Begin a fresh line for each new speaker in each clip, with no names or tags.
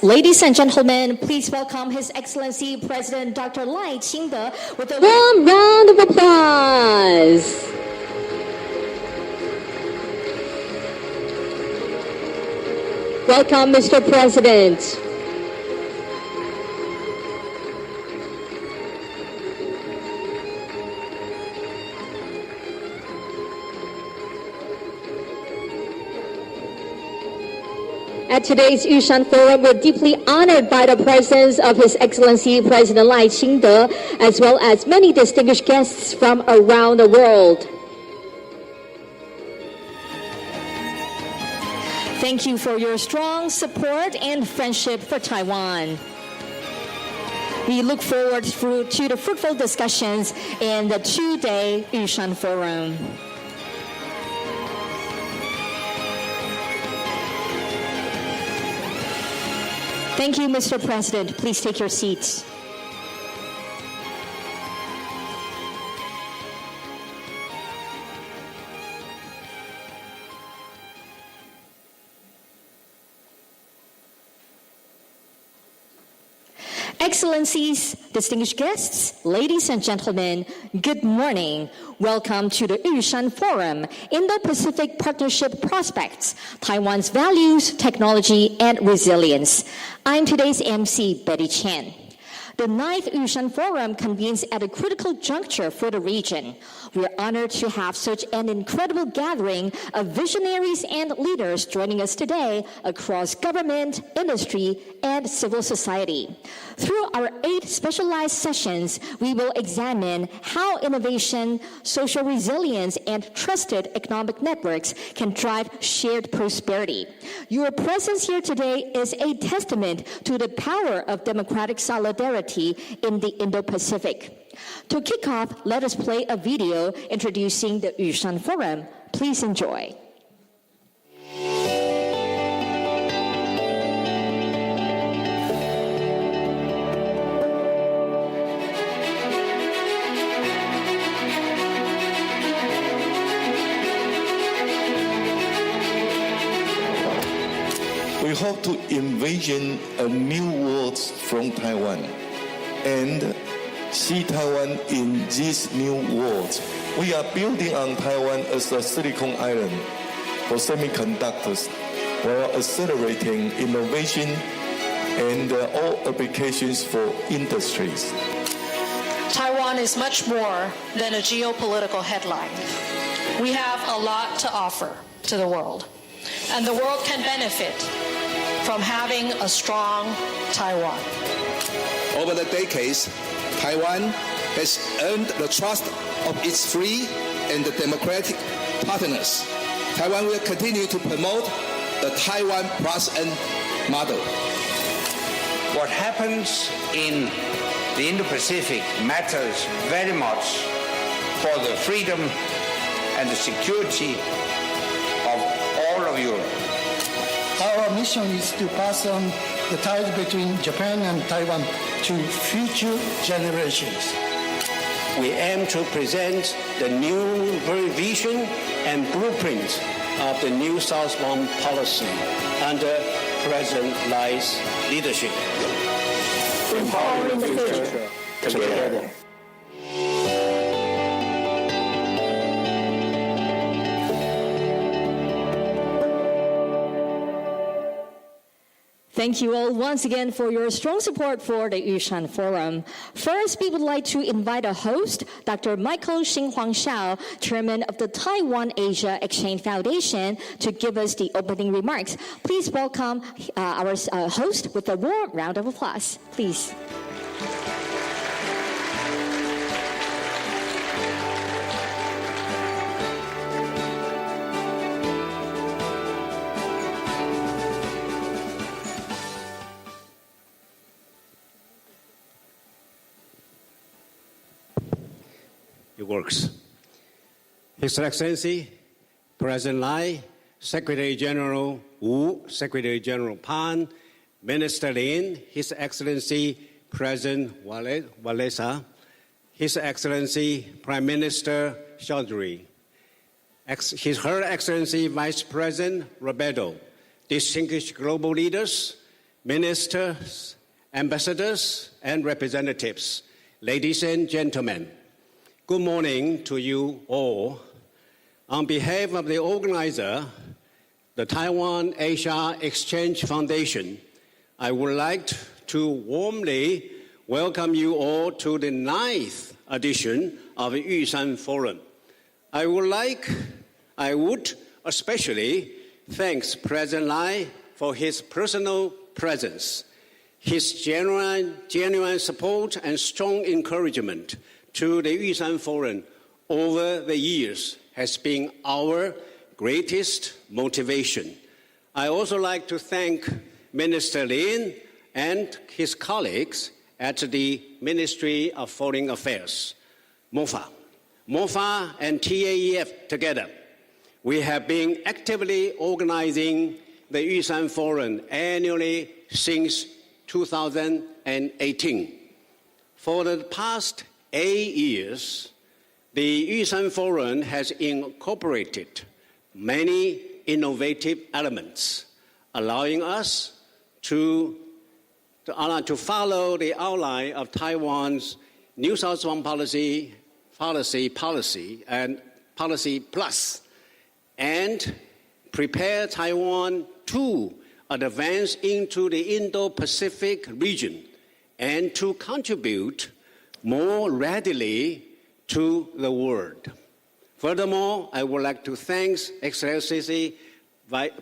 Ladies and gentlemen, please welcome His Excellency President Dr. Lai Qingde with a warm round of applause. Welcome, Mr. President. At today's Yushan Forum, we're deeply honored by the presence of His Excellency President Lai Qingde, as well as many distinguished guests from around the world. Thank you for your strong support and friendship for Taiwan. We look forward to the fruitful discussions in the two-day Yushan Forum. Thank you, Mr. President. Please take your seats. Excellencies, distinguished guests, ladies and gentlemen, good morning. Welcome to the Yushan Forum, Indo-Pacific Partnership Prospects, Taiwan's Values, Technology, and Resilience. I'm today's MC, Betty Chan. The 9th Yushan Forum convenes at a critical juncture for the region. We are honored to have such an incredible gathering of visionaries and leaders joining us today across government, industry, and civil society. Through our 8 specialized sessions, we will examine how innovation, social resilience, and trusted economic networks can drive shared prosperity. Your presence here today is a testament to the power of democratic solidarity in the Indo-Pacific. To kick off, let us play a video introducing the Yushan Forum. Please enjoy.
We hope to envision a new world from Taiwan and see Taiwan in this new world. We are building on Taiwan as a silicon island for semiconductors while accelerating innovation and all applications for industries.
Taiwan is much more than a geopolitical headline. We have a lot to offer to the world, and the world can benefit from having a strong Taiwan.
Over the decades, Taiwan has earned the trust of its free and democratic partners. Taiwan will continue to promote the Taiwan Plus N model.
What happens in the Indo-Pacific matters very much for the freedom and the security of all of Europe.
Our mission is to pass on the ties between Japan and Taiwan to future generations.
We aim to present the new vision and blueprint of the new southbound policy under President Lai's leadership.
Empowering the future together.
Thank you all once again for your strong support for the Yushan Forum. First, we would like to invite our host, Dr. Michael Xinhuang Xiao, Chairman of the Taiwan Asia Exchange Foundation, to give us the opening remarks. Please welcome our host with a warm round of applause. Please.
It works. His Excellency, President Lai, Secretary General Wu, Secretary General Pan, Minister Lin, His Excellency President Walesa, His Excellency Prime Minister Chaudhry, Her Excellency Vice President Roberto, distinguished global leaders, ministers, ambassadors, and representatives, ladies and gentlemen, good morning to you all. On behalf of the organizer, the Taiwan Asia Exchange Foundation, I would like to warmly welcome you all to the 9th edition of the Yushan Forum. I would especially thank President Lai for his personal presence, his genuine support and strong encouragement to the Yushan Forum over the years has been our greatest motivation. I also like to thank Minister Lin and his colleagues at the Ministry of Foreign Affairs, MOFA. MOFA and TAEF together, we have been actively organizing the Yushan Forum annually since 2018. For the past 8 years, the Yushan Forum has incorporated many innovative elements, allowing us to follow the outline of Taiwan's New Southbound Policy and Policy Plus, and prepare Taiwan to advance into the Indo-Pacific region and to contribute more readily to the world. Furthermore, I would like to thank Excellency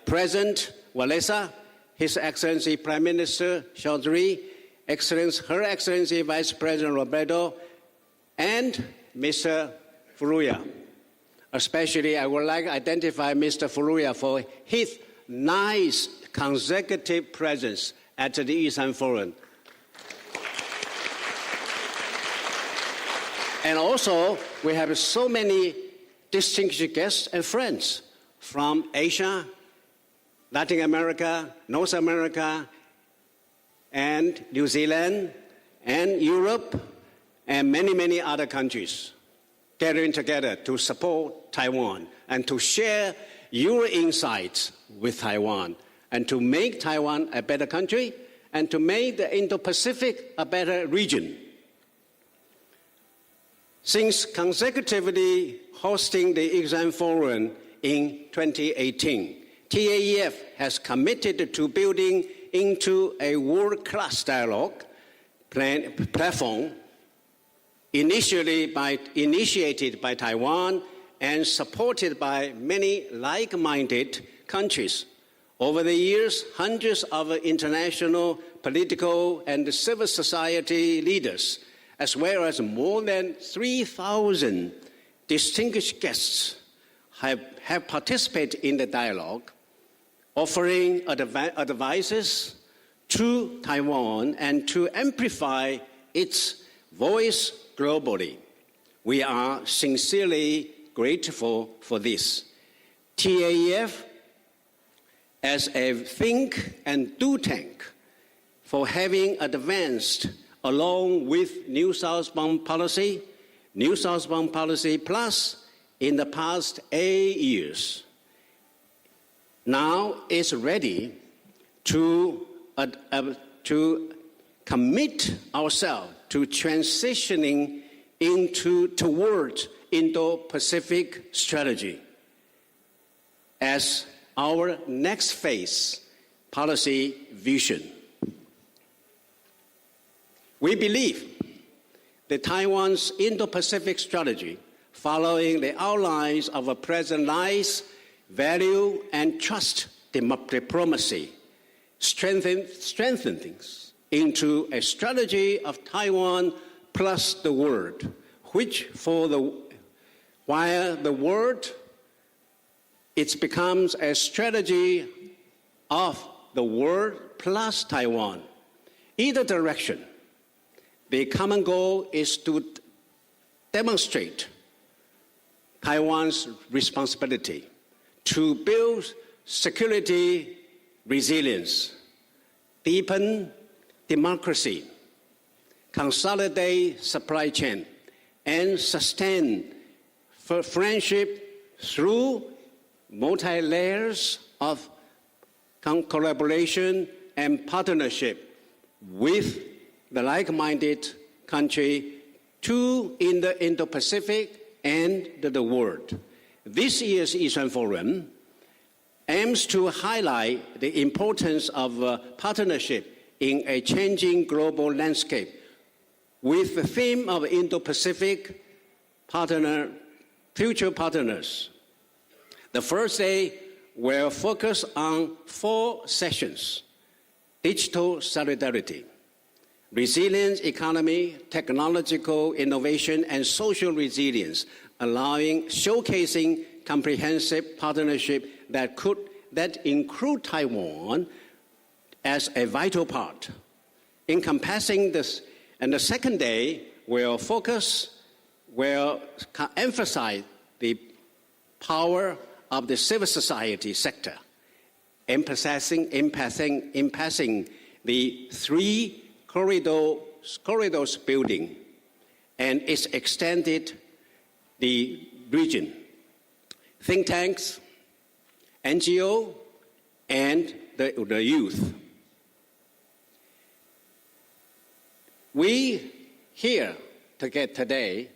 President Walesa, His Excellency Prime Minister Chaudhry, Her Excellency Vice President Roberto, and Mr. Furuya. Especially, I would like to identify Mr. Furuya for his nice consecutive presence at the Yushan Forum. And also, we have so many distinguished guests and friends from Asia, Latin America, North America, and New Zealand, and Europe, and many, many other countries gathering together to support Taiwan and to share your insights with Taiwan and to make Taiwan a better country and to make the Indo-Pacific a better region. Since consecutively hosting the Yushan Forum in 2018, TAEF has committed to building into a world-class dialogue platform initiated by Taiwan and supported by many like-minded countries. Over the years, hundreds of international political and civil society leaders, as well as more than 3,000 distinguished guests, have participated in the dialogue, offering advices to Taiwan and to amplify its voice globally. We are sincerely grateful for this. TAEF, as a think and do tank for having advanced along with New Southbound Policy Plus in the past 8 years, now is ready to commit ourselves to transitioning towards Indo-Pacific strategy as our next phase policy vision. We believe that Taiwan's Indo-Pacific strategy, following the outlines of President Lai's value and trust diplomacy, strengthen things into a strategy of Taiwan plus the world, which while the world, it becomes a strategy of the world plus Taiwan. Either direction, the common goal is to demonstrate Taiwan's responsibility to build security resilience, deepen democracy, consolidate supply chain, and sustain friendship through multi-layers of collaboration and partnership with the like-minded country in the Indo-Pacific and the world. This year's Yushan Forum aims to highlight the importance of partnership in a changing global landscape with the theme of Indo-Pacific future partners. The first day will focus on 4 sessions: digital solidarity, resilient economy, technological innovation, and social resilience, showcasing comprehensive partnership that include Taiwan as a vital part, encompassing this. And the second day will emphasize the power of the civil society sector, emphasizing the 3 corridors building and its extended the region, think tanks, NGO, and the youth. We here today,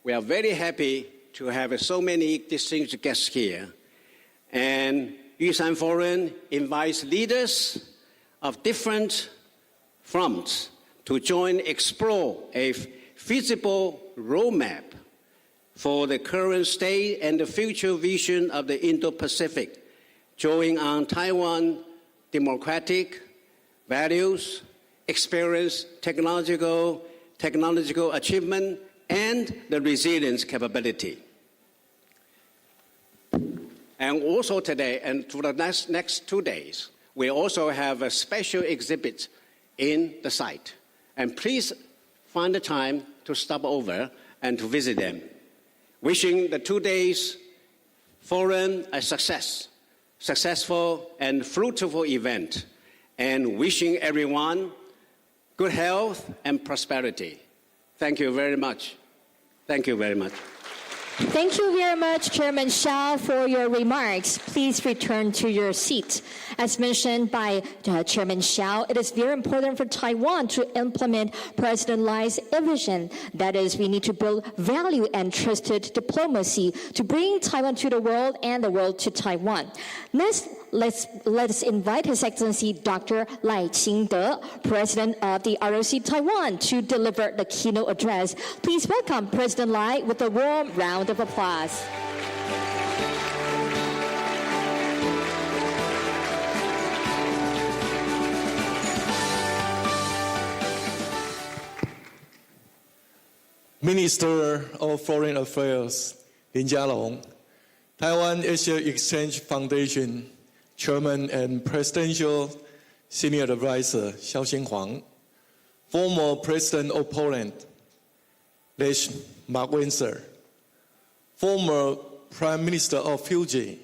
we are very happy to have so many distinguished guests here. And Yushan Forum invites leaders of different fronts to explore a feasible roadmap for the current state and the future vision of the Indo-Pacific, drawing on Taiwan democratic values, experience, technological achievement, and the resilience capability. And also today, and for the next 2 days, we also have a special exhibit in the site. And please find the time to stop over and to visit them. Wishing the 2 days forum a successful and fruitful event, and wishing everyone good health and prosperity. Thank you very much. Thank you very much.
Thank you very much, Chairman Xiao, for your remarks. Please return to your seat. As mentioned by Chairman Xiao, it is very important for Taiwan to implement President Lai's vision. That is, we need to build value and trusted diplomacy to bring Taiwan to the world and the world to Taiwan. Next, let's invite His Excellency Dr. Lai Qingde, President of the ROC Taiwan, to deliver the keynote address. Please welcome President Lai with a warm round of applause.
Minister of Foreign Affairs Lin Jialong, Taiwan Asia Exchange Foundation Chairman and Presidential Senior Advisor Xiao Xinhuang, former President of Poland Lech Wałęsa, former Prime Minister of Fiji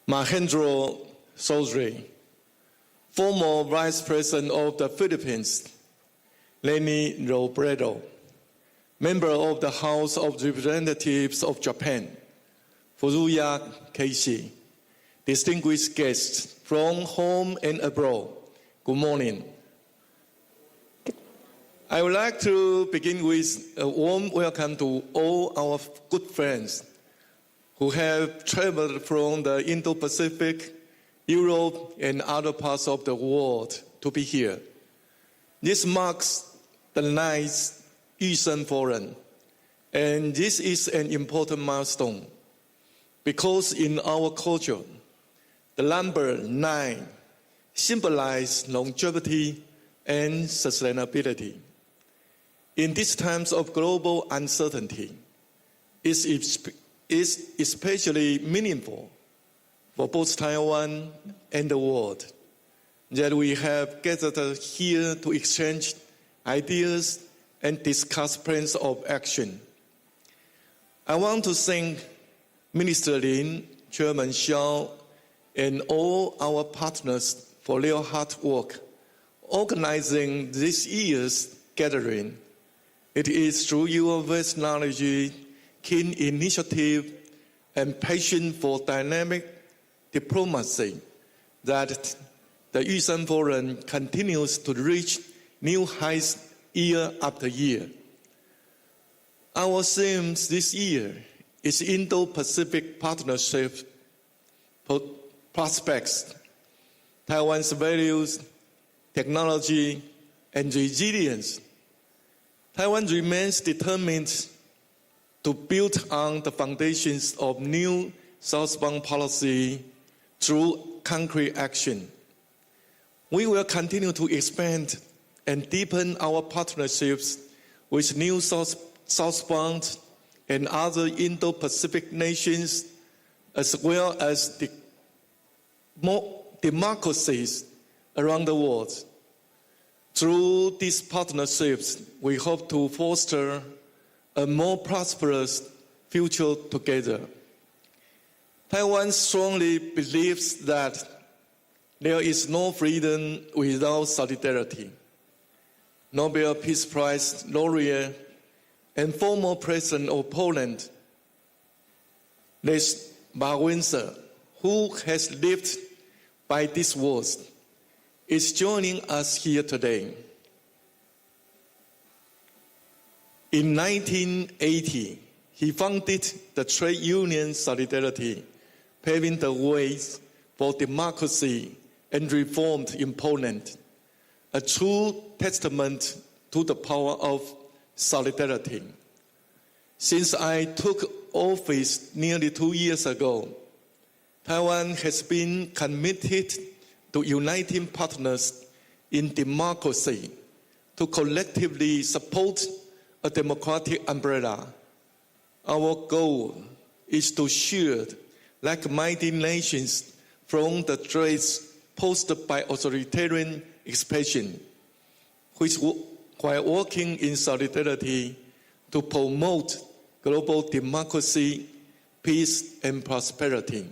Mahendra Sodri, former Vice President of the Philippines Leni Robredo, member of the House of Representatives of Japan Furuya Keishi, distinguished guests from home and abroad, good morning. I would like to begin with a warm welcome to all our good friends who have traveled from the Indo-Pacific, Europe, and other parts of the world to be here. This marks the 9th Yushan Forum, and this is an important milestone because in our culture, the number 9 symbolizes longevity and sustainability. In these times of global uncertainty, it is especially meaningful for both Taiwan and the world that we have gathered here to exchange ideas and discuss plans of action. I want to thank Minister Lin, Chairman Xiao, and all our partners for their hard work organizing this year's gathering. It is through your vast knowledge, keen initiative, and passion for dynamic diplomacy that the Yushan Forum continues to reach new heights year after year. Our theme this year is Indo-Pacific Partnership Prospects, Taiwan's values, technology, and resilience. Taiwan remains determined to build on the foundations of new southbound policy through concrete action. We will continue to expand and deepen our partnerships with new southbound and other Indo-Pacific nations, as well as democracies around the world. Through these partnerships, we hope to foster a more prosperous future together. Taiwan strongly believes that there is no freedom without solidarity. Nobel Peace Prize laureate and former President of Poland, Lech Wałęsa, who has lived by these words, is joining us here today. In 1980, he founded the trade union Solidarity, paving the way for democracy and reform in Poland, a true testament to the power of solidarity. Since I took office nearly 2 years ago, Taiwan has been committed to uniting partners in democracy to collectively support a democratic umbrella. Our goal is to shield like-minded nations from the threats posed by authoritarian expansion, which, while working in solidarity to promote global democracy, peace, and prosperity.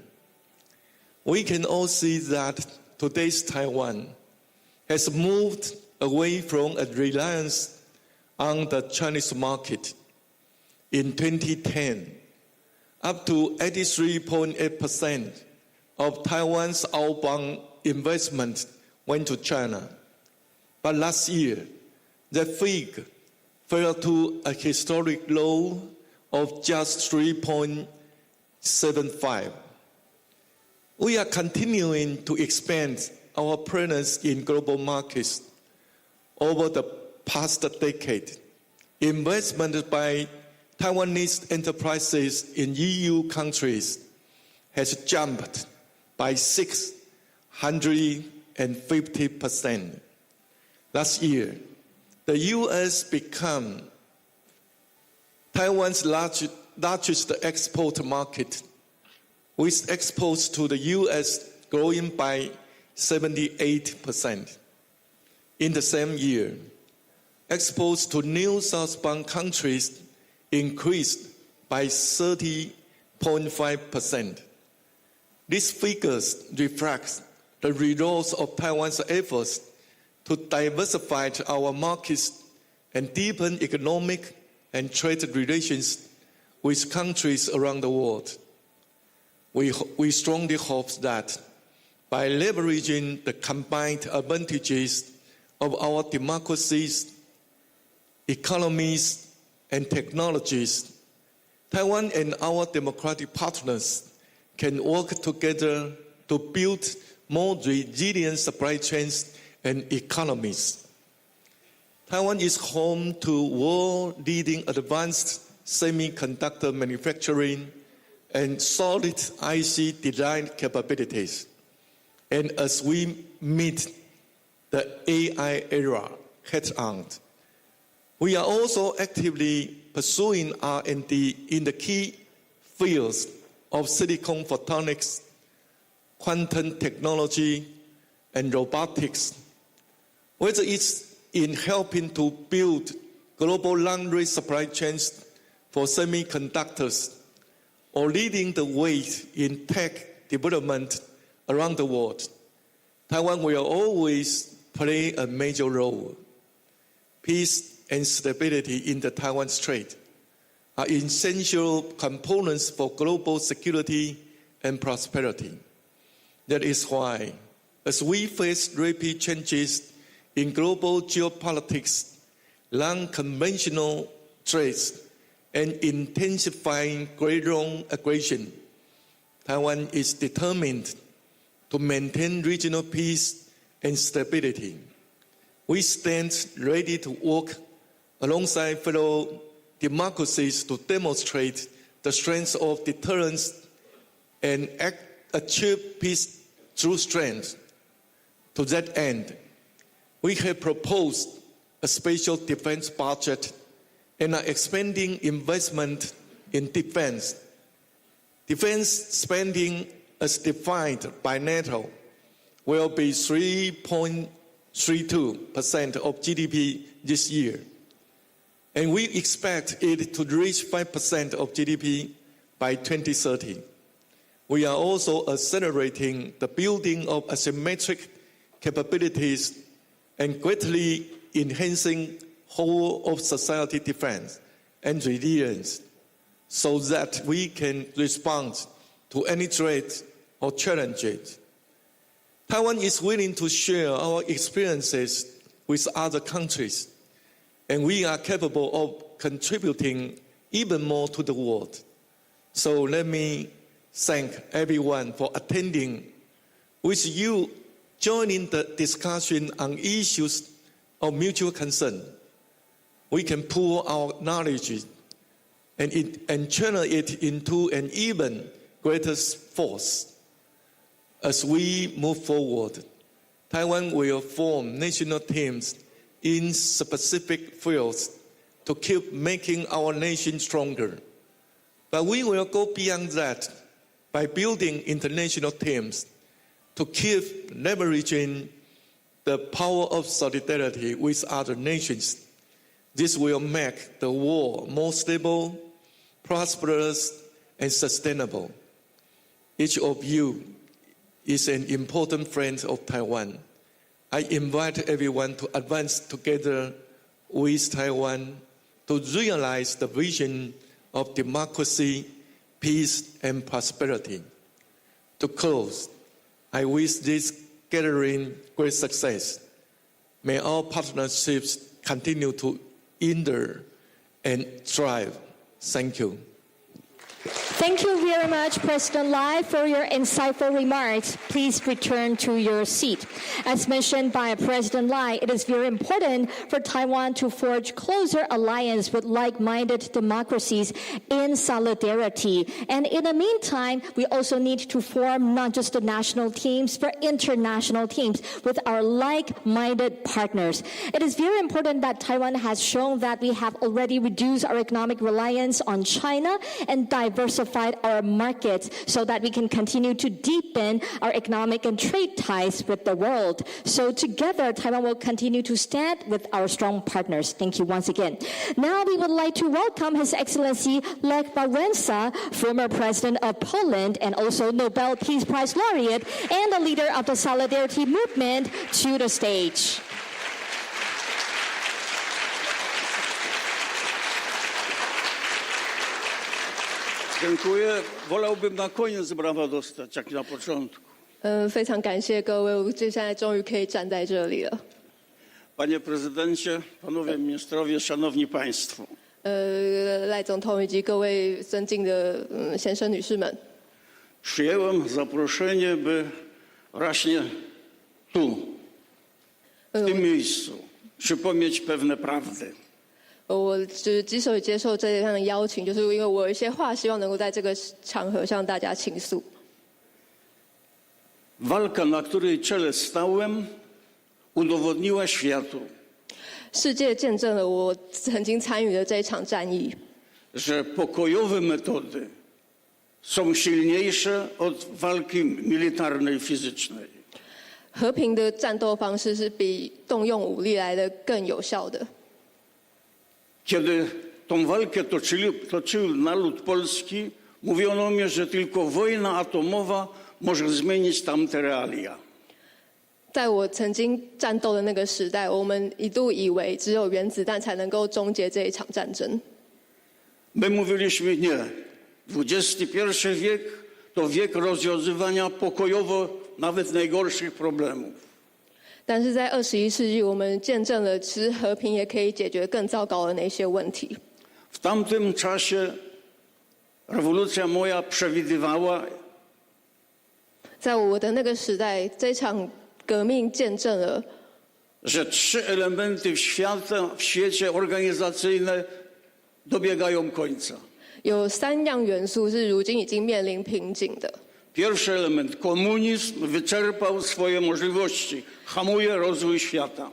We can all see that today's Taiwan has moved away from a reliance on the Chinese market. In 2010, up to 83.8% of Taiwan's outbound investment went to China. But last year, the figure fell to a historic low of just 3.75. We are continuing to expand our presence in global markets. Over the past decade, investment by Taiwanese enterprises in EU countries has jumped by 650%. Last year, the U.S. became Taiwan's largest export market, with exports to the U.S. growing by 78%. In the same year, exports to new southbound countries increased by 30.5%. These figures reflect the results of Taiwan's efforts to diversify our markets and deepen economic and trade relations with countries around the world. We strongly hope that by leveraging the combined advantages of our democracies, economies, and technologies, Taiwan and our democratic partners can work together to build more resilient supply chains and economies. Taiwan is home to world-leading advanced semiconductor manufacturing and solid IC design capabilities. And as we meet the AI era head-on, we are also actively pursuing R&D in the key fields of silicon photonics, quantum technology, and robotics, whether it's in helping to build global long-range supply chains for semiconductors or leading the way in tech development around the world. Taiwan will always play a major role. Peace and stability in the Taiwan Strait are essential components for global security and prosperity. That is why As we face rapid changes in global geopolitics, non-conventional threats, and intensifying ground aggression, Taiwan is determined to maintain regional peace and stability. We stand ready to work alongside fellow democracies to demonstrate the strength of deterrence and achieve peace through strength. To that end, we have proposed a special defense budget and are expanding investment in defense. Defense spending, as defined by NATO, will be 3.32% of GDP this year, and we expect it to reach 5% of GDP by 2030. We are also accelerating the building of asymmetric capabilities and greatly enhancing whole of society defense and resilience so that we can respond to any threat or challenges. Taiwan is willing to share our experiences with other countries, and we are capable of contributing even more to the world. So let me thank everyone for attending. With you joining the discussion on issues of mutual concern, we can pool our knowledge and channel it into an even greater force. As we move forward, Taiwan will form national teams in specific fields to keep making our nation stronger. But we will go beyond that by building international teams to keep leveraging the power of solidarity with other nations. This will make the world more stable, prosperous, and sustainable. Each of you is an important friend of Taiwan. I invite everyone to advance together with Taiwan to realize the vision of democracy, peace, and prosperity. To close, I wish this gathering great success. May our partnerships continue to endure and thrive. Thank you.
Thank you very much, President Lai, for your insightful remarks. Please return to your seat. As mentioned by President Lai, it is very important for Taiwan to forge closer alliance with like-minded democracies in solidarity. And in the meantime, we also need to form not just the national teams, but international teams with our like-minded partners. It is very important that Taiwan has shown that we have already reduced our economic reliance on China and diversified our markets so that we can continue to deepen our economic and trade ties with the world. So together, Taiwan will continue to stand with our strong partners. Thank you once again. Now we would like to welcome His Excellency Lech Wałęsa, former President of Poland and also Nobel Peace Prize laureate and the leader of the Solidarity Movement, to the stage.
Dziękuję. Wolałbym na koniec brawa dostać, jak na początku.
非常感谢各位，我现在终于可以站在这里了。
Panie prezydencie, panowie ministrowie, szanowni państwo.
赖总统以及各位尊敬的先生女士们，
Przyjęłem zaproszenie, by właśnie tu, w tym miejscu, przypomnieć pewne prawdy.
我之所以接受这样的邀请，就是因为我有一些话希望能够在这个场合向大家倾诉。
Walka, na której czele stałem, udowodniła światu,
世界见证了我曾经参与的这一场战役，
że pokojowe metody są silniejsze od walki militarnej, fizycznej.
和平的战斗方式是比动用武力来的更有效的。
Kiedy tą walkę toczył naród polski, mówiono mi, że tylko wojna atomowa może zmienić tamte realia.
在我曾经战斗的那个时代，我们一度以为只有原子弹才能够终结这一场战争。
My mówiliśmy nie. XXI wiek to wiek rozwiązywania pokojowo nawet najgorszych problemów.
但是在21世纪，我们见证了其实和平也可以解决更糟糕的那些问题。
W tamtym czasie rewolucja moja przewidywała,
在我的那个时代，这场革命见证了
że 3 elementy w świecie organizacyjne dobiegają końca.
有3样元素是如今已经面临瓶颈的。
Pierwszy element, komunizm wyczerpał swoje możliwości, hamuje rozwój świata.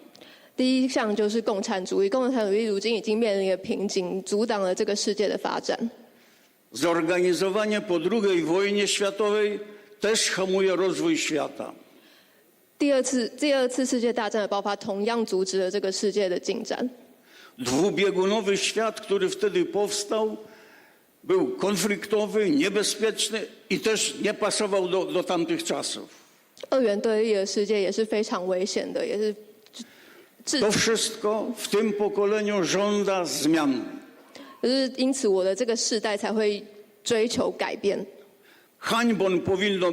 第一项就是共产主义，共产主义如今已经面临了瓶颈，阻挡了这个世界的发展。
Zorganizowanie po II wojnie światowej też hamuje rozwój świata.
第二次世界大战的爆发，同样阻止了这个世界的进展。
Dwubiegunowy świat, który wtedy powstał, był konfliktowy, niebezpieczny i też nie pasował do tamtych czasów.
二元对立的世界也是非常危险的，也是
To wszystko w tym pokoleniu żąda zmian.
就是因此我的这个世代才会追求改变。
Hańbą powinno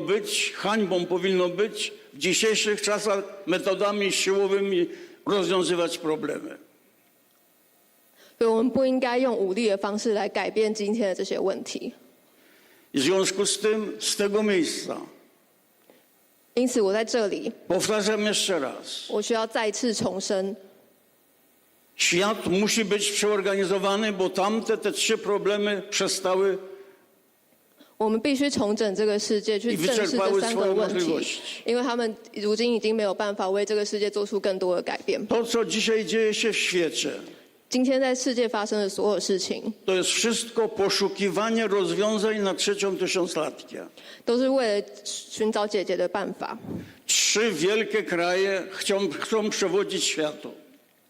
być w dzisiejszych czasach metodami siłowymi rozwiązywać problemy.
所以我们不应该用武力的方式来改变今天的这些问题。
I w związku z tym, z tego miejsca,
因此我在这里，
powtarzam jeszcze raz,
我需要再次重申，
świat musi być przeorganizowany, bo te 3 problemy przestały
我们必须重整这个世界，去正视这3个问题，因为他们如今已经没有办法为这个世界做出更多的改变。
To, co dzisiaj dzieje się w świecie,
今天在世界发生的所有事情，
to jest wszystko poszukiwanie rozwiązań na 3. tysiąclatkę.
都是为了寻找解决的办法。
3 wielkie kraje chcą przewodzić światu.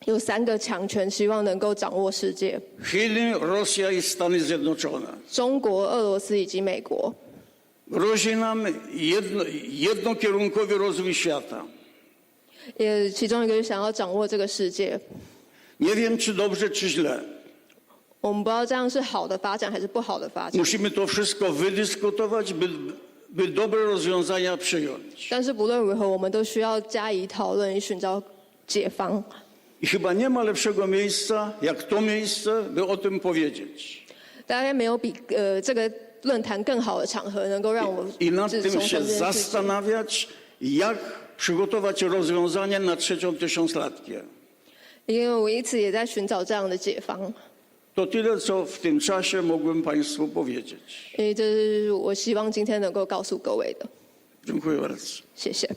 有3个强权希望能够掌握世界：
Chiny, Rosja i Stany Zjednoczone.
中国、俄罗斯以及美国。
Grozi nam jednokierunkowy rozwój świata.
也其中一个是想要掌握这个世界。
Nie wiem, czy dobrze, czy źle.
我们不知道这样是好的发展还是不好的发展。
Musimy to wszystko wydyskutować, by dobre rozwiązania przyjąć.
但是不论如何，我们都需要加以讨论，以寻找解方。
I chyba nie ma lepszego miejsca, jak to miejsce, by o tym powiedzieć.
大概没有比这个论坛更好的场合，能够让我
I nad
重
tym
申
się
这件事情。
zastanawiać, jak przygotować rozwiązania na 3. tysiąclatkę.
因为我一直也在寻找这样的解方。
To tyle, co w tym czasie mogłem Państwu powiedzieć.
因为这是我希望今天能够告诉各位的。
Dziękuję bardzo.
谢谢。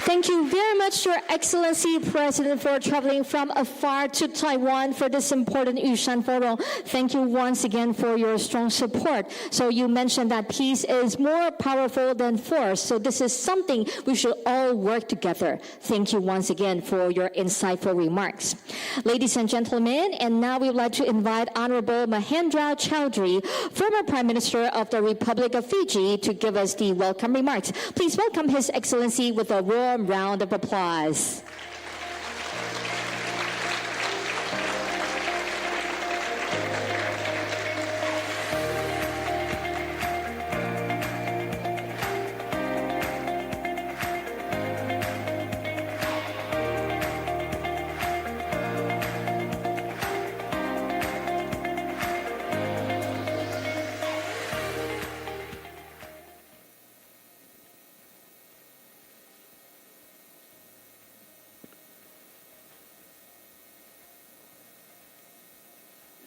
Thank you very much, Your Excellency President, for traveling from afar to Taiwan for this important Yushan Forum. Thank you once again for your strong support. So you mentioned that peace is more powerful than force. So this is something we should all work together. Thank you once again for your insightful remarks. Ladies and gentlemen, and now we would like to invite Honorable Mahendra Chaudhry, former Prime Minister of the Republic of Fiji, to give us the welcome remarks. Please welcome His Excellency with a warm round of applause.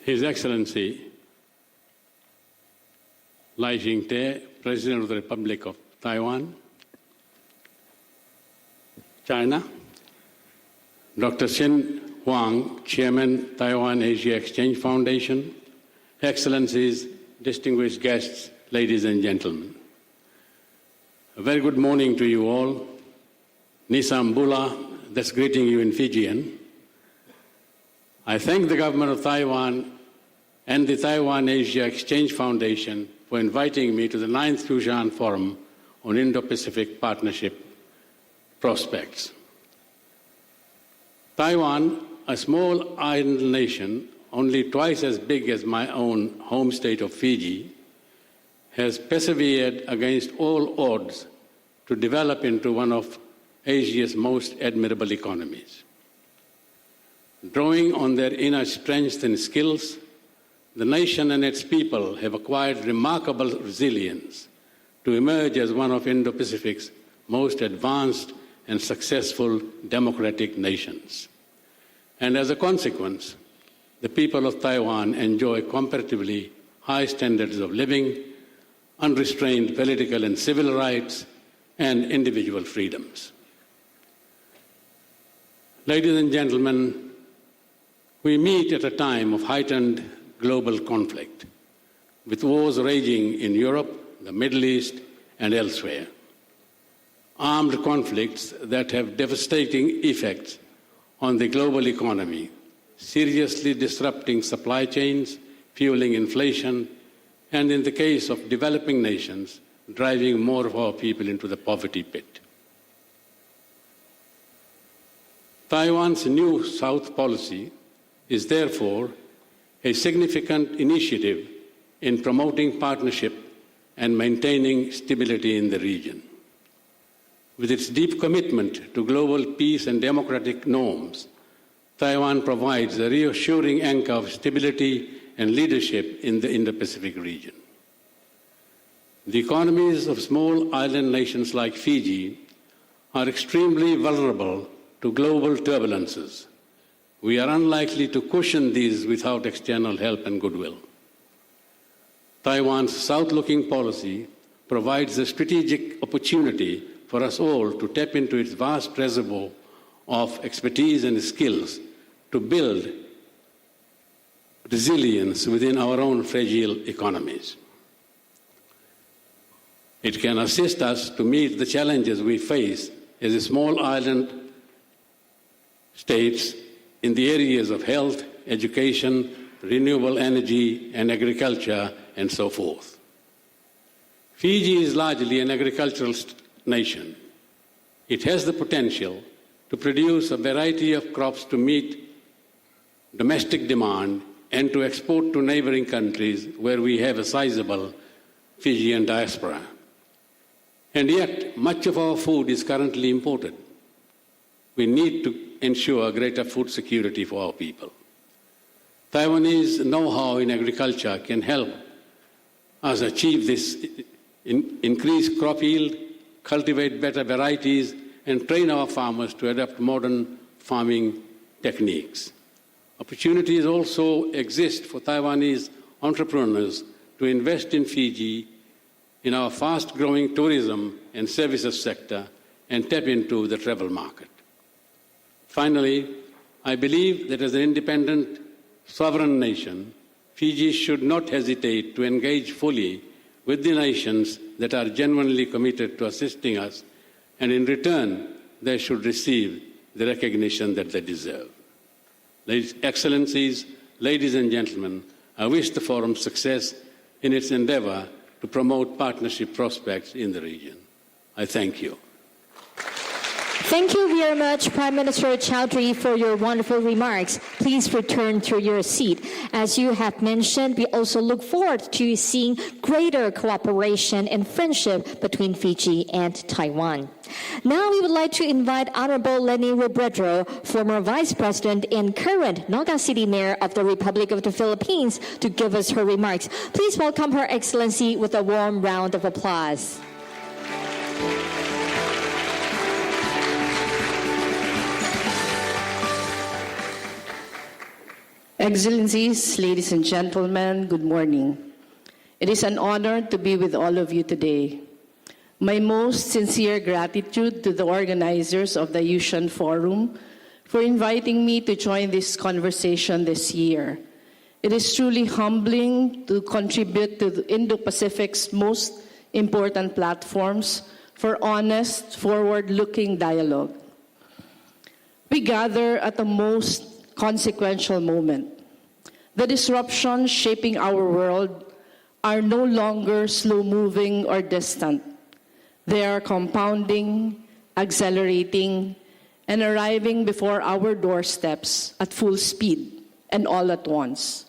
His Excellency Lai Ching-te, President of the Republic of Taiwan, China, Dr. Xin Huang, Chairman, Taiwan Asia Exchange Foundation, Excellencies, distinguished guests, ladies and gentlemen. A very good morning to you all. Nisambula, that's greeting you in Fijian. I thank the government of Taiwan and the Taiwan Asia Exchange Foundation for inviting me to the 9th Yushan Forum on Indo-Pacific Partnership Prospects. Taiwan, a small island nation only twice as big as my own home state of Fiji, has persevered against all odds to develop into one of Asia's most admirable economies. Drawing on their inner strengths and skills, the nation and its people have acquired remarkable resilience to emerge as one of Indo-Pacific's most advanced and successful democratic nations. And as a consequence, the people of Taiwan enjoy comparatively high standards of living, unrestrained political and civil rights, and individual freedoms. Ladies and gentlemen, we meet at a time of heightened global conflict, with wars raging in Europe, the Middle East, and elsewhere. Armed conflicts that have devastating effects on the global economy, seriously disrupting supply chains, fueling inflation, and in the case of developing nations, driving more of our people into the poverty pit. Taiwan's New South policy is therefore a significant initiative in promoting partnership and maintaining stability in the region. With its deep commitment to global peace and democratic norms, Taiwan provides a reassuring anchor of stability and leadership in the Indo-Pacific region. The economies of small island nations like Fiji are extremely vulnerable to global turbulences. We are unlikely to cushion these without external help and goodwill. Taiwan's south-looking policy provides a strategic opportunity for us all to tap into its vast reservoir of expertise and skills to build resilience within our own fragile economies. It can assist us to meet the challenges we face as a small island states in the areas of health, education, renewable energy, and agriculture, and so forth. Fiji is largely an agricultural nation. It has the potential to produce a variety of crops to meet domestic demand and to export to neighboring countries where we have a sizable Fijian diaspora. And yet, much of our food is currently imported. We need to ensure greater food security for our people. Taiwanese know-how in agriculture can help us achieve this, increase crop yield, cultivate better varieties, and train our farmers to adopt modern farming techniques. Opportunities also exist for Taiwanese entrepreneurs to invest in Fiji in our fast-growing tourism and services sector and tap into the travel market. Finally, I believe that as an independent, sovereign nation, Fiji should not hesitate to engage fully with the nations that are genuinely committed to assisting us, and in return, they should receive the recognition that they deserve. Excellencies, ladies and gentlemen, I wish the Forum success in its endeavor to promote partnership prospects in the region. I thank you.
Thank you very much, Prime Minister Chowdhury, for your wonderful remarks. Please return to your seat. As you have mentioned, we also look forward to seeing greater cooperation and friendship between Fiji and Taiwan. Now we would like to invite Honorable Leni Robredo, former Vice President and current Naga City Mayor of the Republic of the Philippines, to give us her remarks. Please welcome Her Excellency with a warm round of applause.
Excellencies, ladies and gentlemen, good morning. It is an honor to be with all of you today. My most sincere gratitude to the organizers of the Yushan Forum for inviting me to join this conversation this year. It is truly humbling to contribute to the Indo-Pacific's most important platforms for honest, forward-looking dialogue. We gather at the most consequential moment. The disruptions shaping our world are no longer slow-moving or distant. They are compounding, accelerating, and arriving before our doorsteps at full speed and all at once.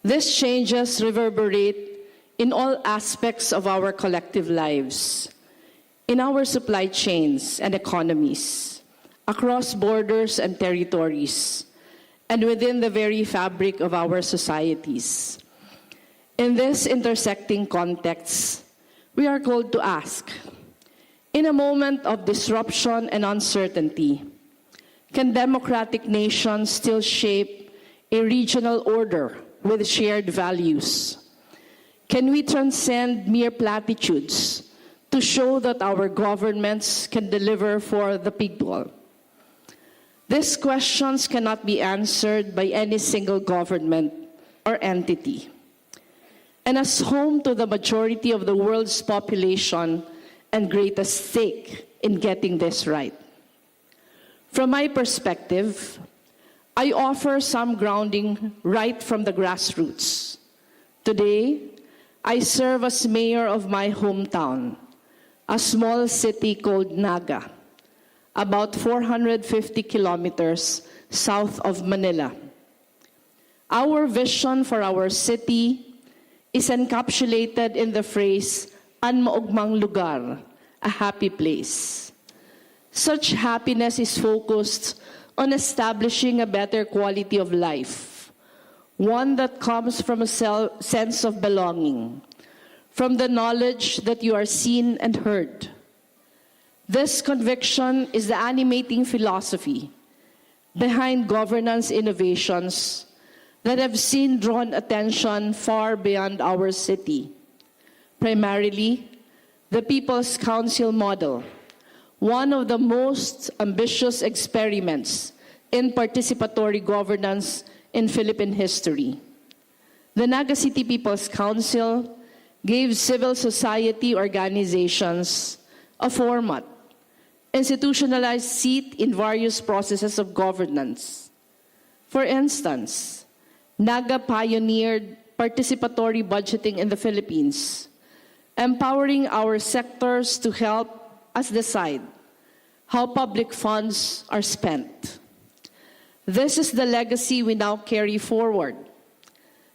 These changes reverberate in all aspects of our collective lives, in our supply chains and economies, across borders and territories, and within the very fabric of our societies. In this intersecting context, we are called to ask, in a moment of disruption and uncertainty, can democratic nations still shape a regional order with shared values? Can we transcend mere platitudes to show that our governments can deliver for the people? These questions cannot be answered by any single government or entity. And as home to the majority of the world's population and greatest stake in getting this right. From my perspective, I offer some grounding right from the grassroots. Today, I serve as mayor of my hometown, a small city called Naga, about 450 kilometers south of Manila. Our vision for our city is encapsulated in the phrase, "An maugmang lugar," a happy place. Such happiness is focused on establishing a better quality of life, one that comes from a sense of belonging, from the knowledge that you are seen and heard. This conviction is the animating philosophy behind governance innovations that have seen drawn attention far beyond our city. Primarily, the People's Council model, one of the most ambitious experiments in participatory governance in Philippine history. The Naga City People's Council gave civil society organizations a format, institutionalized seat in various processes of governance. For instance, Naga pioneered participatory budgeting in the Philippines, empowering our sectors to help us decide how public funds are spent. This is the legacy we now carry forward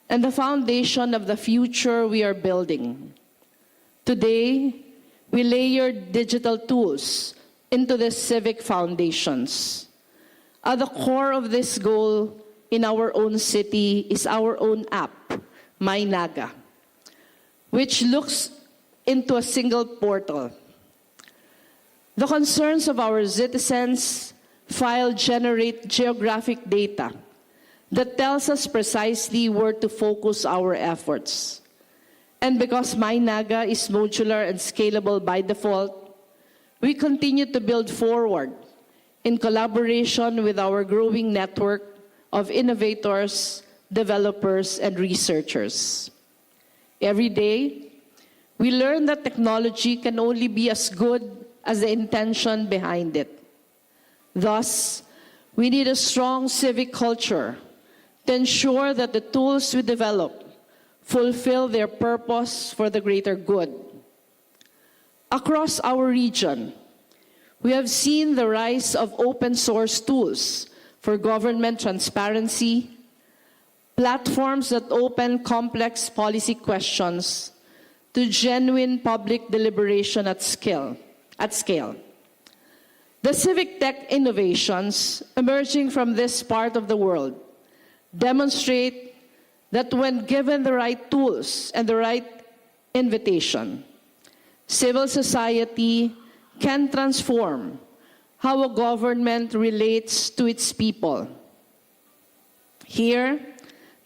and the foundation of the future we are building. Today, we layered digital tools into the civic foundations. At the core of this goal in our own city is our own app, My Naga, which looks into a single portal. The concerns of our citizens file generate geographic data that tells us precisely where to focus our efforts. And because My Naga is modular and scalable by default, we continue to build forward in collaboration with our growing network of innovators, developers, and researchers. Every day, we learn that technology can only be as good as the intention behind it. Thus, we need a strong civic culture to ensure that the tools we develop fulfill their purpose for the greater good. Across our region, we have seen the rise of open source tools for government transparency, platforms that open complex policy questions to genuine public deliberation at scale. The civic tech innovations emerging from this part of the world demonstrate that when given the right tools and the right invitation, civil society can transform how a government relates to its people. Here,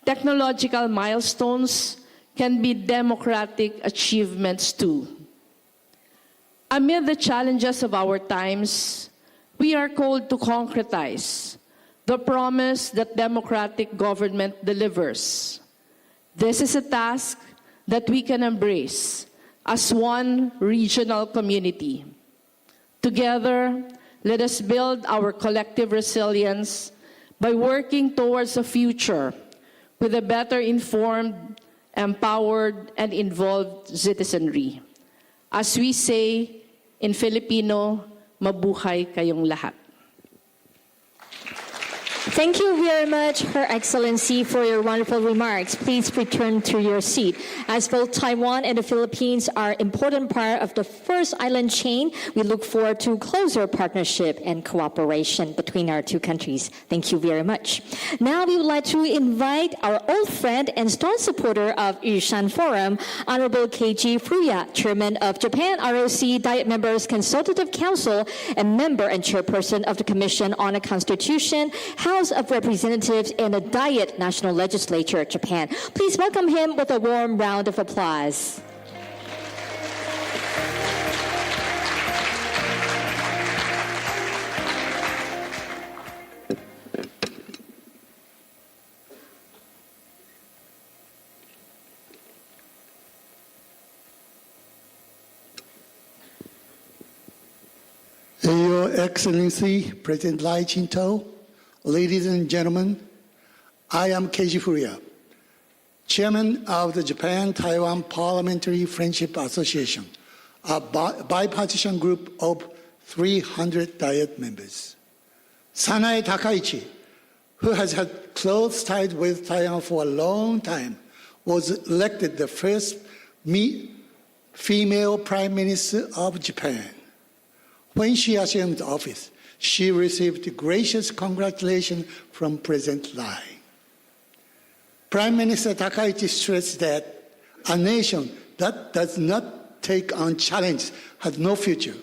technological milestones can be democratic achievements too. Amid the challenges of our times, we are called to concretize the promise that democratic government delivers. This is a task that we can embrace as one regional community. Together, let us build our collective resilience by working towards a future with a better informed, empowered, and involved citizenry. As we say in Filipino, mabuhay kayong lahat.
Thank you very much, Her Excellency, for your wonderful remarks. Please return to your seat. As both Taiwan and the Philippines are important part of the first island chain, we look forward to closer partnership and cooperation between our two countries. Thank you very much. Now we would like to invite our old friend and staunch supporter of Yushan Forum, Honorable Keiji Furuya, Chairman of Japan ROC Diet Members Consultative Council and member and chairperson of the Commission on the Constitution, House of Representatives, and the Diet National Legislature of Japan. Please welcome him with a warm round of applause.
Your Excellency, President Lai Ching-to, ladies and gentlemen, I am Keiji Furuya, Chairman of the Japan-Taiwan Parliamentary Friendship Association, a bipartisan group of 300 Diet members. Sanae Takaichi, who has had close ties with Taiwan for a long time, was elected the first female Prime Minister of Japan. When she assumed office, she received gracious congratulations from President Lai. Prime Minister Takaichi stressed that a nation that does not take on challenge has no future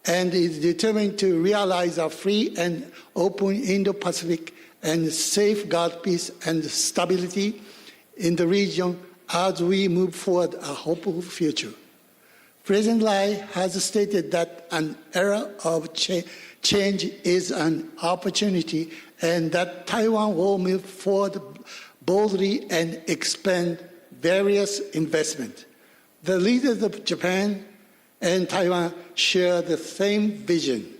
and is determined to realize a free and open Indo-Pacific and safeguard peace and stability in the region as we move forward a hopeful future. President Lai has stated that an era of change is an opportunity and that Taiwan will move forward boldly and expand various investment. The leaders of Japan and Taiwan share the same vision.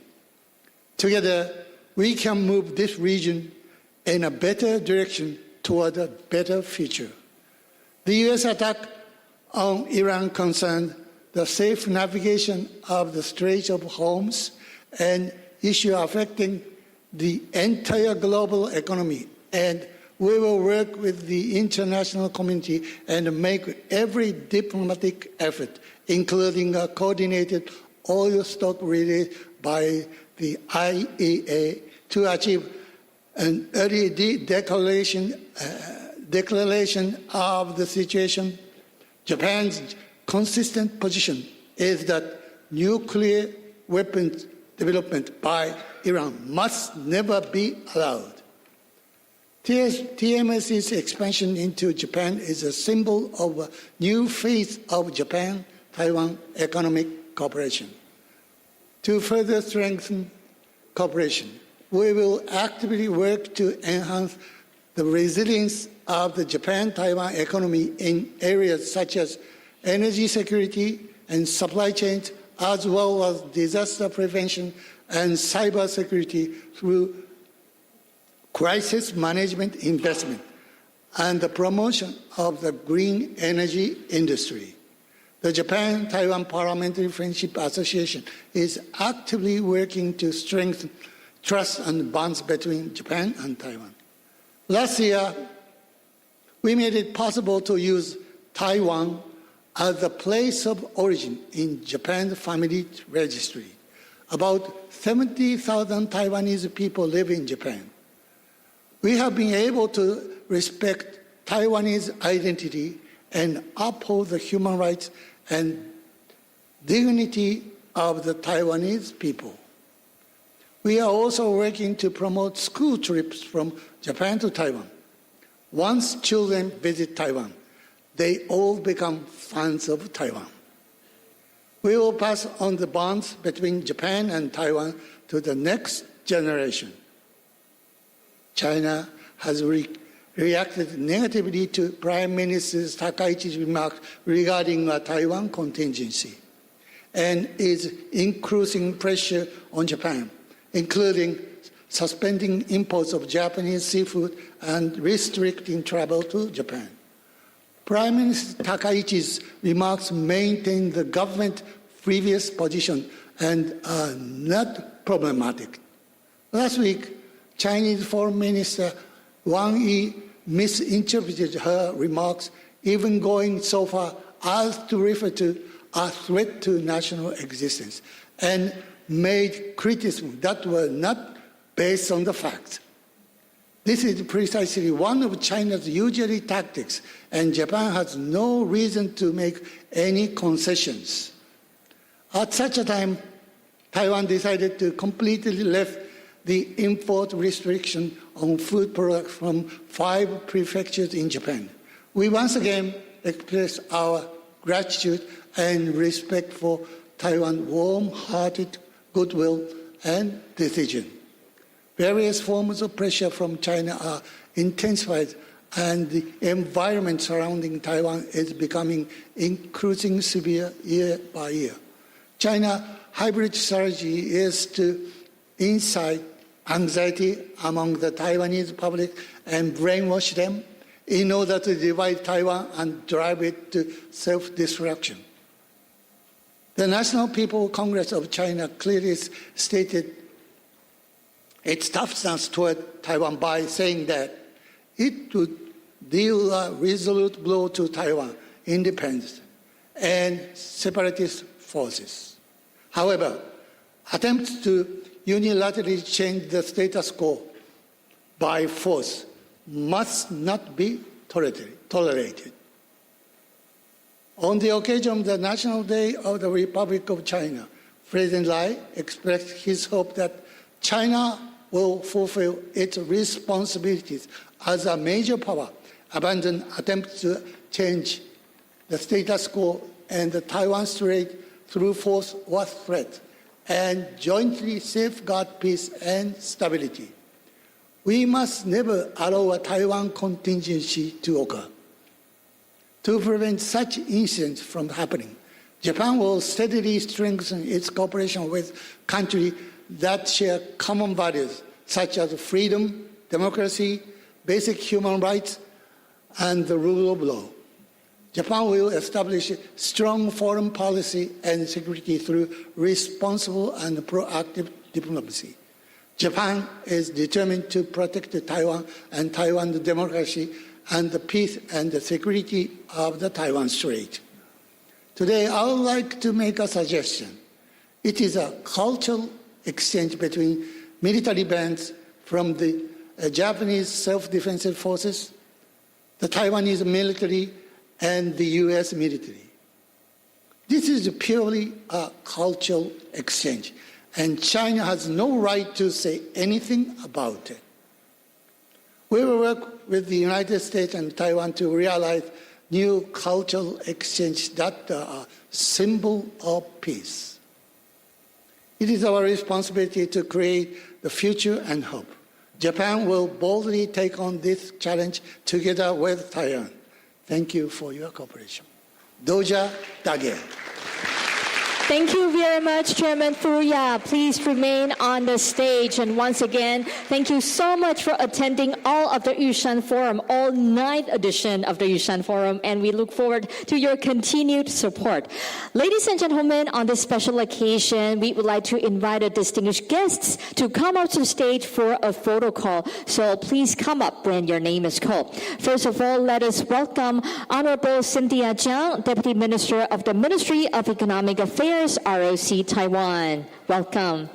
Together, we can move this region in a better direction toward a better future. The U.S. attack on Iran concerned the safe navigation of the Strait of Hormuz, an issue affecting the entire global economy, and we will work with the international community and make every diplomatic effort, including a coordinated oil stock release by the IEA, to achieve an early declaration of the situation. Japan's consistent position is that nuclear weapons development by Iran must never be allowed. TMS's expansion into Japan is a symbol of a new phase of Japan-Taiwan economic cooperation. To further strengthen cooperation, we will actively work to enhance the resilience of the Japan-Taiwan economy in areas such as energy security and supply chains, as well as disaster prevention and cyber security through crisis management investment and the promotion of the green energy industry. The Japan-Taiwan Parliamentary Friendship Association is actively working to strengthen trust and bonds between Japan and Taiwan. Last year, we made it possible to use Taiwan as the place of origin in Japan's family registry. About 70,000 Taiwanese people live in Japan. We have been able to respect Taiwanese identity and uphold the human rights and dignity of the Taiwanese people. We are also working to promote school trips from Japan to Taiwan. Once children visit Taiwan, they all become fans of Taiwan. We will pass on the bonds between Japan and Taiwan to the next generation. China has reacted negatively to Prime Minister Takaichi's remarks regarding a Taiwan contingency and is increasing pressure on Japan, including suspending imports of Japanese seafood and restricting travel to Japan. Prime Minister Takaichi's remarks maintain the government's previous position and are not problematic. Last week, Chinese Foreign Minister Wang Yi misinterpreted her remarks, even going so far as to refer to a threat to national existence, and made criticisms that were not based on the facts. This is precisely one of China's usual tactics, and Japan has no reason to make any concessions. At such a time, Taiwan decided to completely lift the import restriction on food products from 5 prefectures in Japan. We once again express our gratitude and respect for Taiwan's warm-hearted goodwill and decision. Various forms of pressure from China are intensified, and the environment surrounding Taiwan is becoming increasingly severe year by year. China's hybrid strategy is to incite anxiety among the Taiwanese public and brainwash them in order to divide Taiwan and drive it to self-destruction. The National People's Congress of China clearly stated its stance toward Taiwan by saying that it would deal a resolute blow to Taiwan independence and separatist forces. However, attempts to unilaterally change the status quo by force must not be tolerated. On the occasion of the National Day of the Republic of China, President Lai expressed his hope that China will fulfill its responsibilities as a major power, abandon attempts to change the status quo and the Taiwan Strait through force or threat, and jointly safeguard peace and stability. We must never allow a Taiwan contingency to occur. To prevent such incidents from happening, Japan will steadily strengthen its cooperation with countries that share common values such as freedom, democracy, basic human rights, and the rule of law. Japan will establish strong foreign policy and security through responsible and proactive diplomacy. Japan is determined to protect Taiwan and Taiwan's democracy and the peace and the security of the Taiwan Strait. Today, I would like to make a suggestion. It is a cultural exchange between military bands from the Japanese self-defense forces, the Taiwanese military, and the U.S. military. This is purely a cultural exchange, and China has no right to say anything about it. We will work with the United States and Taiwan to realize new cultural exchanges that are a symbol of peace. It is our responsibility to create the future and hope. Japan will boldly take on this challenge together with Taiwan. Thank you for your cooperation. Doja Dage.
Thank you very much, Chairman Furuya. Please remain on the stage. And once again, thank you so much for attending all of the Yushan Forum, all 9th edition of the Yushan Forum, and we look forward to your continued support. Ladies and gentlemen, on this special occasion, we would like to invite our distinguished guests to come up to the stage for a photo call. So please come up when your name is called. First of all, let us welcome Honorable Cynthia Jiang, Deputy Minister of the Ministry of Economic Affairs, ROC Taiwan. Welcome.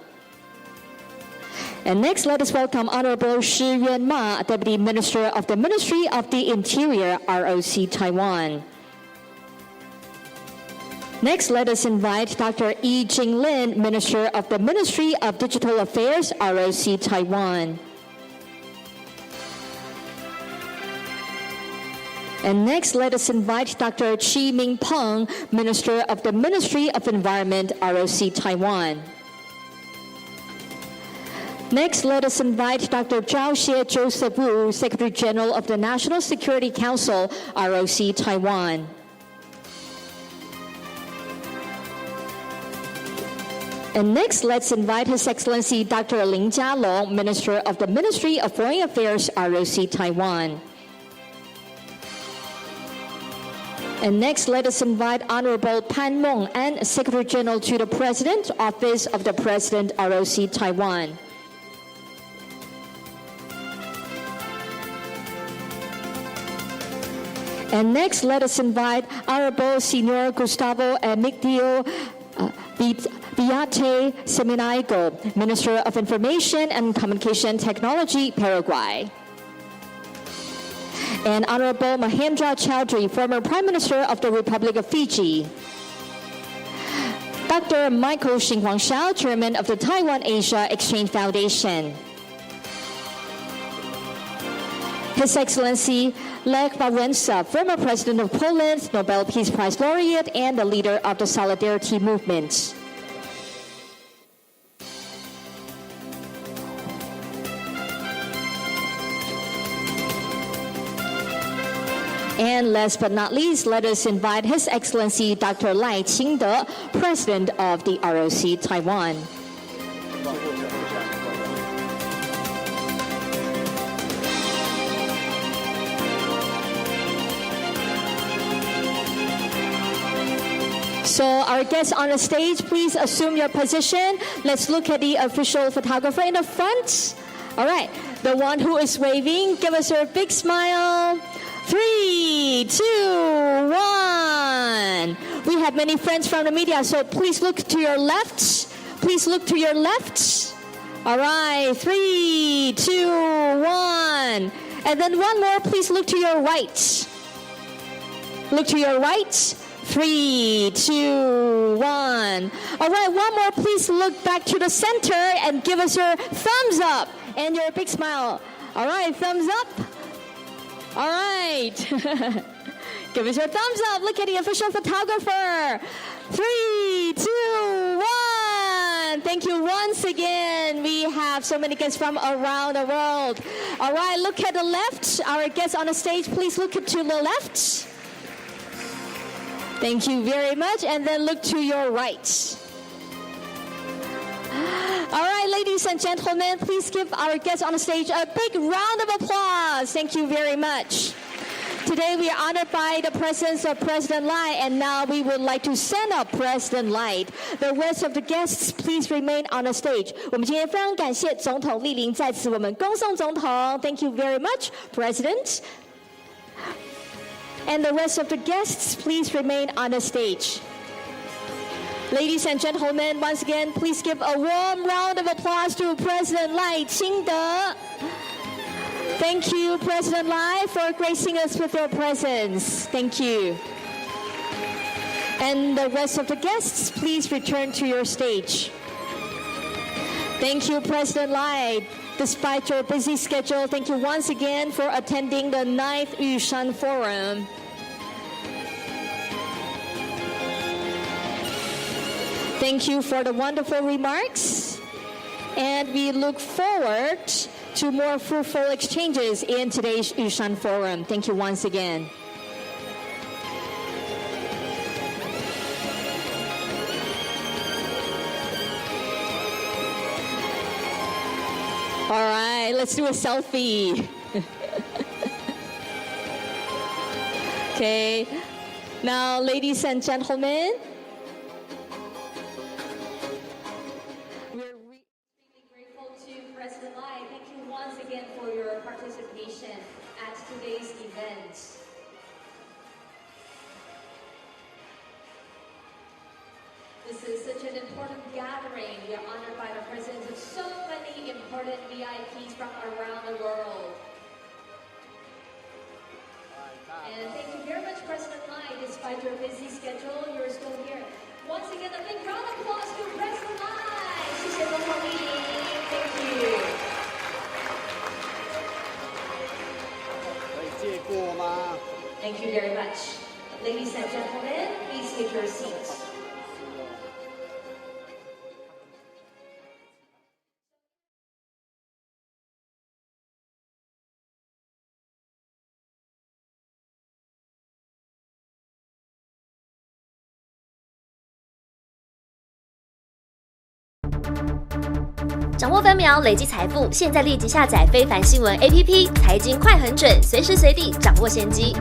And next, let us welcome Honorable Shi Yuan Ma, Deputy Minister of the Ministry of the Interior, ROC Taiwan. Next, let us invite Dr. Yi Jinglin, Minister of the Ministry of Digital Affairs, ROC Taiwan. And next, let us invite Dr. Chi Ming Peng, Minister of the Ministry of Environment, ROC Taiwan. Next, let us invite Dr. Zhao Xie Joseph Wu, Secretary General of the National Security Council, ROC Taiwan. And next, let's invite His Excellency Dr. Lin Jialong, Minister of the Ministry of Foreign Affairs, ROC Taiwan. And next, let us invite Honorable Pan Meng-an, Secretary General to the President, Office of the President, ROC Taiwan. And next, let us invite Honorable Senor Gustavo Emigdio Biate Seminaigo, Minister of Information and Communication Technology, Paraguay. And Honorable Mahendra Chaudhry, former Prime Minister of the Republic of Fiji. Dr. Michael Xinhuang Shao, Chairman of the Taiwan-Asia Exchange Foundation. His Excellency Lech Wałęsa, former President of Poland, Nobel Peace Prize laureate, and the leader of the Solidarity Movement. And last but not least, let us invite His Excellency Dr. Lai Ching-te, President of the ROC Taiwan. So our guests on the stage, please assume your position. Let's look at the official photographer in the front. All right, the one who is waving, give us a big smile. 3, 2, 1. We have many friends from the media, so please look to your left. Please look to your left. All right, 3, 2, 1. And then one more, please look to your right. Look to your right. 3, 2, 1. All right, one more, please look back to the center and give us your thumbs up and your big smile. All right, thumbs up. All right. Give us your thumbs up. Look at the official photographer. 3, 2, 1. Thank you once again. We have so many guests from around the world. All right, look at the left. Our guests on the stage, please look to the left. Thank you very much. And then look to your right. All right, ladies and gentlemen, please give our guests on the stage a big round of applause. Thank you very much. Today we are honored by the presence of President Lai, and now we would like to send up President Lai. The rest of the guests, please remain on the stage. 我们今天非常感谢总统莅临，在此我们恭送总统。Thank you very much, President. And the rest of the guests, please remain on the stage. Ladies and gentlemen, once again, please give a warm round of applause to President Lai Ching-te. Thank you, President Lai, for gracing us with your presence. Thank you. And the rest of the guests, please return to your stage. Thank you, President Lai. Despite your busy schedule, thank you once again for attending the 9th Yushan Forum. Thank you for the wonderful remarks, and we look forward to more fruitful exchanges in today's Yushan Forum. Thank you once again. All right, let's do a selfie. Okay, now ladies and gentlemen, we're extremely grateful to President Lai. Thank you once again for your participation at today's event. This is such an important gathering. We are honored by the presence of so many important VIPs from around the world. And thank you very much, President Lai. Despite your busy schedule, you're still here. Once again, a big round of applause to President Lai. 谢谢总统莅临. Thank you.
可以借过吗?
Thank you very much. Ladies and gentlemen, please take your seats. .
掌握分秒，累积财富。现在立即下载非凡新闻 APP， 财经快很准，随时随地掌握先机。